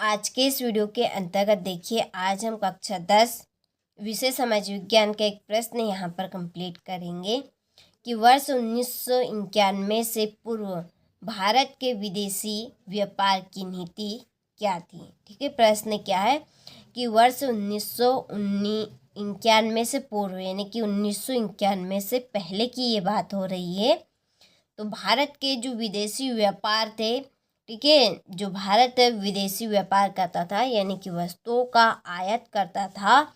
आज के इस वीडियो के अंतर्गत देखिए, आज हम कक्षा 10 विषय समाज विज्ञान का एक प्रश्न यहाँ पर कंप्लीट करेंगे कि वर्ष 1991 से पूर्व भारत के विदेशी व्यापार की नीति क्या थी। ठीक है, प्रश्न क्या है कि वर्ष 1991 से पूर्व यानी कि 1991 से पहले की ये बात हो रही है। तो भारत के जो विदेशी व्यापार थे, ठीक है, जो भारत विदेशी व्यापार करता था यानी कि वस्तुओं का आयात करता था,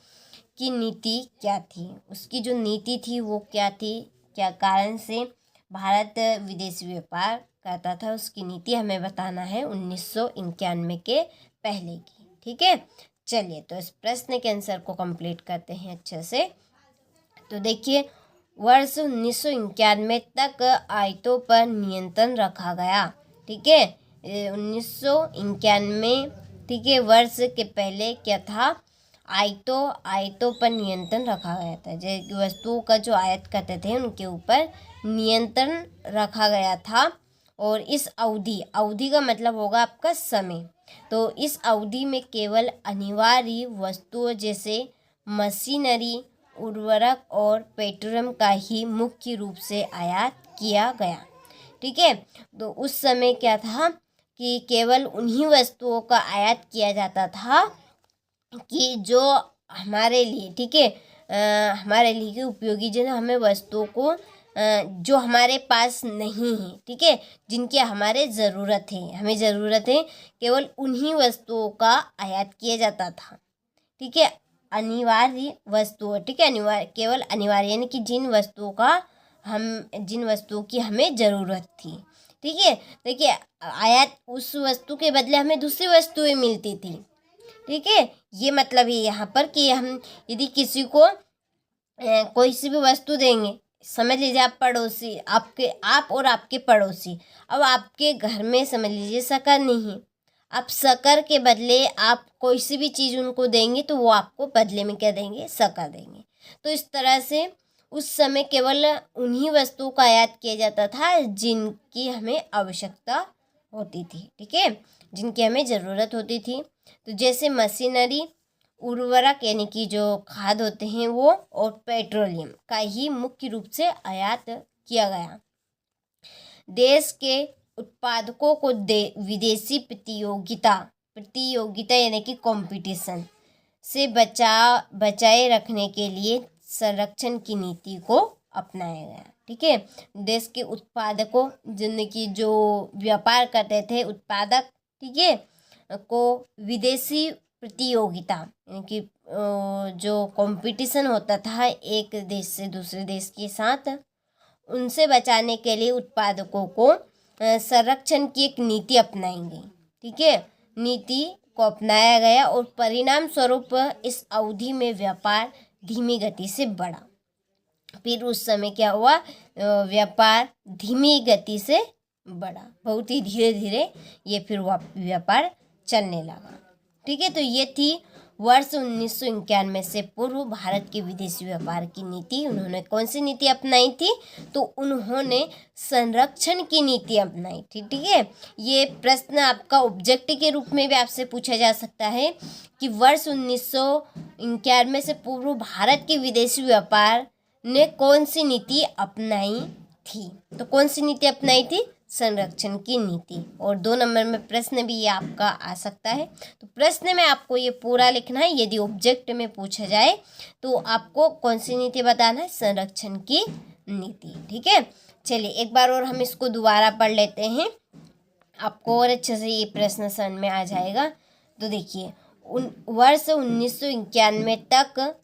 की नीति क्या थी, उसकी जो नीति थी वो क्या थी, क्या कारण से भारत विदेशी व्यापार करता था, उसकी नीति हमें बताना है 1991 के पहले की। ठीक है, चलिए तो इस प्रश्न के आंसर को कंप्लीट करते हैं अच्छे से। तो देखिए, वर्ष 1991 तक आयातों पर नियंत्रण रखा गया। ठीक है, 1991, ठीक है, वर्ष के पहले क्या था, आयातों पर नियंत्रण रखा गया था। जो वस्तुओं का जो आयात करते थे उनके ऊपर नियंत्रण रखा गया था। और इस अवधि का मतलब होगा आपका समय। तो इस अवधि में केवल अनिवार्य वस्तुओं जैसे मशीनरी, उर्वरक और पेट्रोलियम का ही मुख्य रूप से आयात किया गया। ठीक है, तो उस समय क्या था कि केवल उन्हीं वस्तुओं का आयात किया जाता था कि जो हमारे लिए, ठीक है, हमारे लिए उपयोगी, जो हमें वस्तुओं को जो हमारे पास नहीं है, ठीक है, जिनकी हमारे ज़रूरत है, हमें ज़रूरत है, केवल उन्हीं वस्तुओं का आयात किया जाता था। ठीक है, अनिवार्य वस्तुओं, ठीक है, केवल अनिवार्य यानी कि जिन वस्तुओं की हमें ज़रूरत थी। ठीक है, देखिए, आयात उस वस्तु के बदले हमें दूसरी वस्तुएं मिलती थी। ठीक है, ये मतलब है यहाँ पर कि हम यदि किसी को कोई सी भी वस्तु देंगे, समझ लीजिए आप पड़ोसी, आप और आपके पड़ोसी, अब आपके घर में समझ लीजिए शक्कर नहीं है, आप शक्कर के बदले आप कोई सी भी चीज़ उनको देंगे तो वो आपको बदले में क्या देंगे, शक्कर देंगे। तो इस तरह से उस समय केवल उन्हीं वस्तुओं का आयात किया जाता था जिनकी हमें आवश्यकता होती थी। ठीक है, जिनकी हमें ज़रूरत होती थी। तो जैसे मशीनरी, उर्वरक यानी कि जो खाद होते हैं वो, और पेट्रोलियम का ही मुख्य रूप से आयात किया गया। देश के उत्पादकों को विदेशी प्रतियोगिता यानी कि कंपटीशन से बचाए रखने के लिए संरक्षण की नीति को अपनाया गया। ठीक है, देश के उत्पादकों जिनकी जो व्यापार करते थे उत्पादक, ठीक है, को विदेशी प्रतियोगिता यानी कि जो कंपटीशन होता था एक देश से दूसरे देश के साथ, उनसे बचाने के लिए उत्पादकों को संरक्षण की एक नीति अपनाई गई। ठीक है, नीति को अपनाया गया और परिणाम स्वरूप इस अवधि में व्यापार धीमी गति से बढ़ा। फिर उस समय क्या हुआ, व्यापार धीमी गति से बढ़ा, बहुत ही धीरे धीरे ये फिर व्यापार चलने लगा। ठीक है, तो ये थी वर्ष 1991 से पूर्व भारत के विदेशी व्यापार की नीति। उन्होंने कौन सी नीति अपनाई थी, तो उन्होंने संरक्षण की नीति अपनाई थी। ठीक है, ये प्रश्न आपका ऑब्जेक्टिव के रूप में भी आपसे पूछा जा सकता है कि वर्ष 1991 से पूर्व भारत के विदेशी व्यापार ने कौन सी नीति अपनाई थी। तो कौन सी नीति अपनाई थी, संरक्षण की नीति। और 2 नंबर में प्रश्न भी ये आपका आ सकता है। तो प्रश्न में आपको ये पूरा लिखना है, यदि ऑब्जेक्ट में पूछा जाए तो आपको कौन सी नीति बताना है, संरक्षण की नीति। ठीक है, चलिए एक बार और हम इसको दोबारा पढ़ लेते हैं, आपको और अच्छे से ये प्रश्न समझ में आ जाएगा। तो देखिए, वर्ष 1991 तक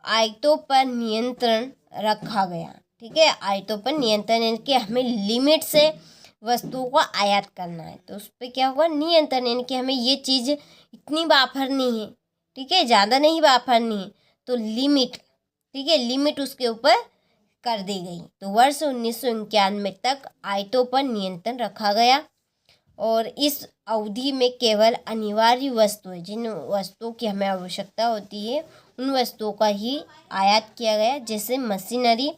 आयातों पर नियंत्रण रखा गया। ठीक है, आयातों पर नियंत्रण यानी कि हमें लिमिट से वस्तुओं को आयात करना है, तो उस पर क्या होगा, नियंत्रण, यानी कि हमें ये चीज़ इतनी वापरनी है, ठीक है, ज़्यादा नहीं वापरनी है, तो लिमिट, ठीक है, लिमिट उसके ऊपर कर दी गई। तो वर्ष 1991 तक आयातों पर नियंत्रण रखा गया और इस अवधि में केवल अनिवार्य वस्तुएं, जिन वस्तुओं की हमें आवश्यकता होती है उन वस्तुओं का ही आयात किया गया, जैसे मशीनरी,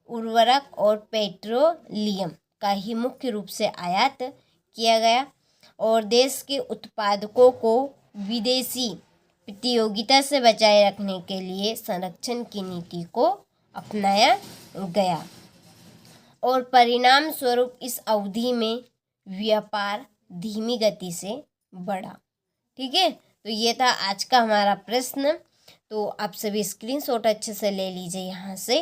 उर्वरक और पेट्रोलियम का ही मुख्य रूप से आयात किया गया। और देश के उत्पादकों को विदेशी प्रतियोगिता से बचाए रखने के लिए संरक्षण की नीति को अपनाया गया और परिणाम स्वरूप इस अवधि में व्यापार धीमी गति से बढ़ा। ठीक है, तो ये था आज का हमारा प्रश्न। तो आप सभी स्क्रीनशॉट अच्छे से ले लीजिए यहाँ से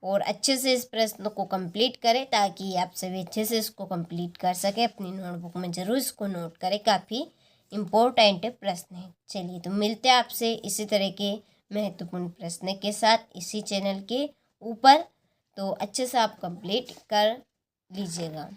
और अच्छे से इस प्रश्न को कंप्लीट करें ताकि आप सभी अच्छे से इसको कंप्लीट कर सकें। अपनी नोटबुक में ज़रूर इसको नोट करें, काफ़ी इम्पोर्टेंट प्रश्न है। चलिए, तो मिलते हैं आपसे इसी तरह के महत्वपूर्ण प्रश्न के साथ इसी चैनल के ऊपर। तो अच्छे से आप कंप्लीट कर लीजिएगा।